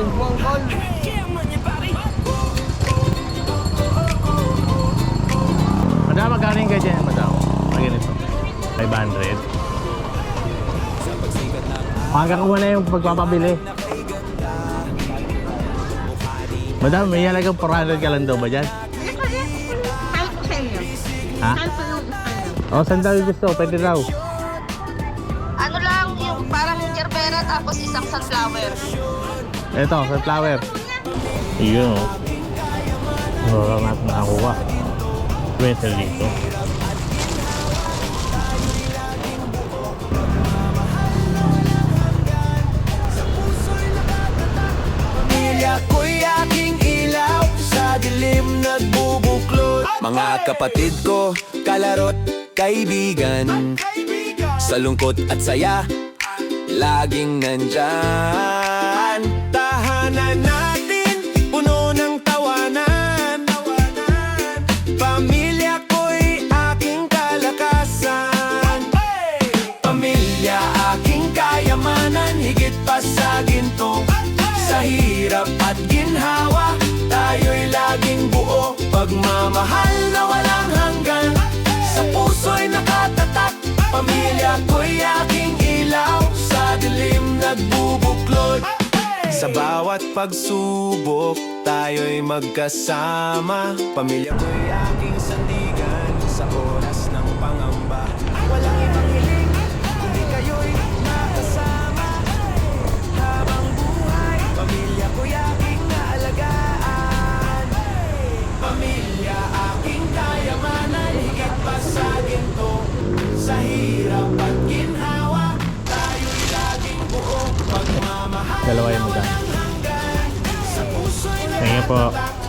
Laking buwang call. Madam, magkano yung ganyan, madam? Ganito. 500. Hanggang mo na yung pagpapabili. Madam, may halagang 400 ka lang daw ba dyan? Saan po sa inyo? Ha? Saan po yung gusto nyo? O, saan daw yung gusto? Pwede raw. Ano lang, yung parang gerbera tapos isang sunflower. Ito, sunflower. Iyon o. Wala natin nakakuha. Metal dito. Pamilya ko'y aking ilaw, sa dilim nagbubuklod. Mga kapatid ko, kalaro't kaibigan, sa lungkot at saya, laging nandyan. Tahanan natin, puno ng tawanan. Pamilya ko'y aking kalakasan. Pamilya aking kayamanan, higit pa sa ginto. Sa hirap at ginhawa, tayo'y laging buo. Pagmamahal na walang hanggan, sa puso'y nakatatak. Pamilya ko'y aking ilaw, sa dilim nagbubuklod. Sa bawat pagsubok, tayo'y magkasama. Pamilya ko'y aking sandigan, sa oras ng pangamba. Walang ibang hiling, kundi kayo'y makasama. Habang buhay, pamilya ko'y aking naalagaan. Pamilya aking kayamanan, higit pa sa ginto. Sa hirap at ginhawa, tayo'y laging buo. Pagmamahal Dalawa na yung madam. walang hanggan, sa puso'y Thank you po. nakatatak.